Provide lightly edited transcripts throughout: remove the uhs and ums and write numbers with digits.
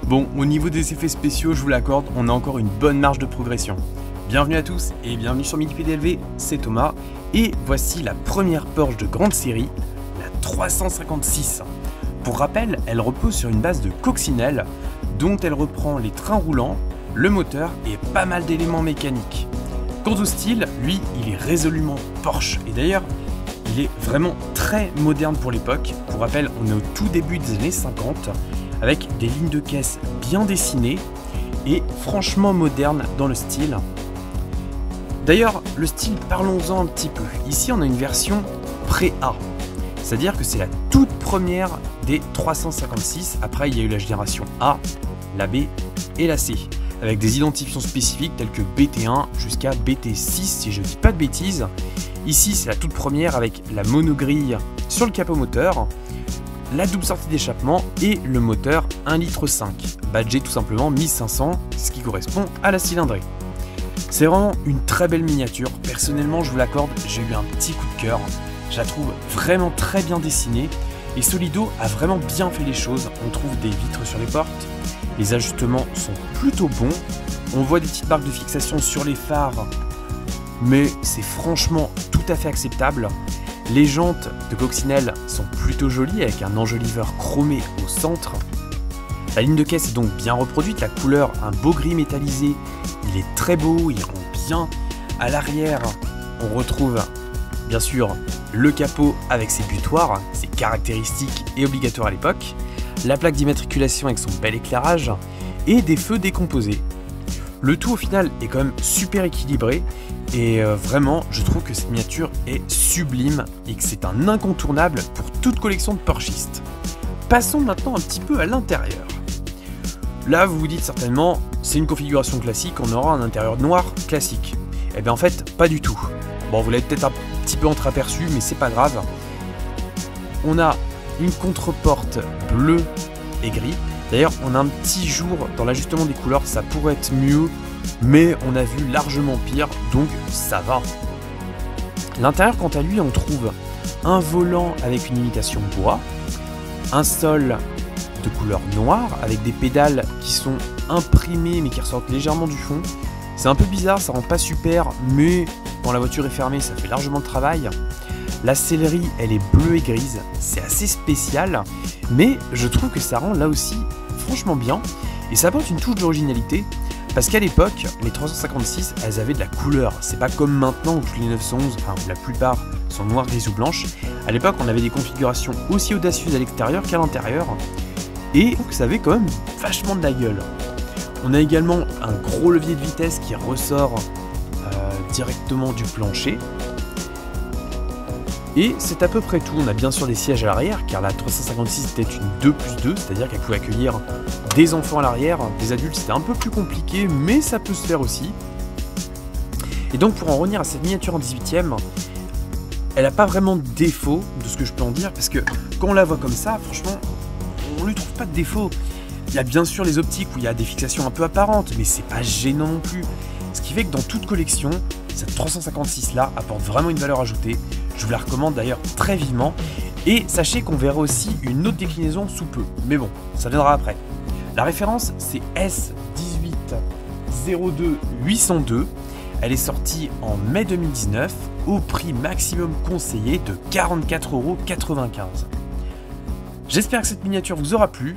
Bon, au niveau des effets spéciaux, je vous l'accorde, on a encore une bonne marge de progression. Bienvenue à tous et bienvenue sur Midi PDLV, c'est Thomas, et voici la première Porsche de grande série, la 356. Pour rappel, elle repose sur une base de coccinelle, dont elle reprend les trains roulants, le moteur et pas mal d'éléments mécaniques. Quant au style, lui, il est résolument Porsche, et d'ailleurs, il est vraiment très moderne pour l'époque. Pour rappel, on est au tout début des années 50, avec des lignes de caisse bien dessinées et franchement moderne dans le style. D'ailleurs, le style, parlons-en un petit peu. Ici, on a une version pré-A, c'est-à-dire que c'est la toute première des 356. Après, il y a eu la génération A, la B et la C, avec des identifiants spécifiques tels que BT1 jusqu'à BT6, si je ne dis pas de bêtises. Ici, c'est la toute première avec la monogrille sur le capot moteur, la double sortie d'échappement et le moteur 1,5 litre, badgé tout simplement 1500, ce qui correspond à la cylindrée. C'est vraiment une très belle miniature, personnellement je vous l'accorde, j'ai eu un petit coup de cœur, je la trouve vraiment très bien dessinée et Solido a vraiment bien fait les choses. On trouve des vitres sur les portes, les ajustements sont plutôt bons, on voit des petites marques de fixation sur les phares, mais c'est franchement tout à fait acceptable. Les jantes de coccinelle sont plutôt jolies avec un enjoliveur chromé au centre. La ligne de caisse est donc bien reproduite, la couleur, un beau gris métallisé, il est très beau, il rend bien. À l'arrière, on retrouve bien sûr le capot avec ses butoirs, c'est caractéristique et obligatoire à l'époque, la plaque d'immatriculation avec son bel éclairage et des feux décomposés. Le tout au final est quand même super équilibré et vraiment je trouve que cette miniature est sublime et que c'est un incontournable pour toute collection de Porschistes. Passons maintenant un petit peu à l'intérieur. Là vous vous dites certainement c'est une configuration classique, on aura un intérieur noir classique. Et bien en fait pas du tout. Bon vous l'avez peut-être un petit peu entreaperçu mais c'est pas grave. On a une contre-porte bleue et gris. D'ailleurs, on a un petit jour dans l'ajustement des couleurs, ça pourrait être mieux, mais on a vu largement pire, donc ça va. L'intérieur, quant à lui, on trouve un volant avec une imitation bois, un sol de couleur noire avec des pédales qui sont imprimées mais qui ressortent légèrement du fond. C'est un peu bizarre, ça rend pas super, mais quand la voiture est fermée, ça fait largement le travail. La sellerie, elle est bleue et grise, c'est assez spécial, mais je trouve que ça rend là aussi franchement bien, et ça apporte une touche d'originalité, parce qu'à l'époque, les 356, elles avaient de la couleur. C'est pas comme maintenant où toutes les 911, enfin la plupart, sont noires, grises ou blanches. À l'époque, on avait des configurations aussi audacieuses à l'extérieur qu'à l'intérieur, et je trouve que ça avait quand même vachement de la gueule. On a également un gros levier de vitesse qui ressort directement du plancher. Et c'est à peu près tout. On a bien sûr des sièges à l'arrière, car la 356 était une 2+2, c'est-à-dire qu'elle pouvait accueillir des enfants à l'arrière, des adultes c'était un peu plus compliqué, mais ça peut se faire aussi. Et donc pour en revenir à cette miniature en 18ème, elle n'a pas vraiment de défaut, de ce que je peux en dire, parce que quand on la voit comme ça, franchement, on lui trouve pas de défaut. Il y a bien sûr les optiques où il y a des fixations un peu apparentes, mais c'est pas gênant non plus. Ce qui fait que dans toute collection, cette 356 là apporte vraiment une valeur ajoutée. Je vous la recommande d'ailleurs très vivement. Et sachez qu'on verra aussi une autre déclinaison sous peu. Mais bon, ça viendra après. La référence, c'est S1802802. Elle est sortie en mai 2019 au prix maximum conseillé de 44,95 €. J'espère que cette miniature vous aura plu.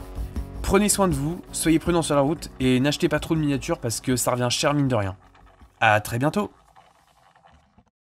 Prenez soin de vous, soyez prudents sur la route et n'achetez pas trop de miniatures parce que ça revient cher mine de rien. À très bientôt.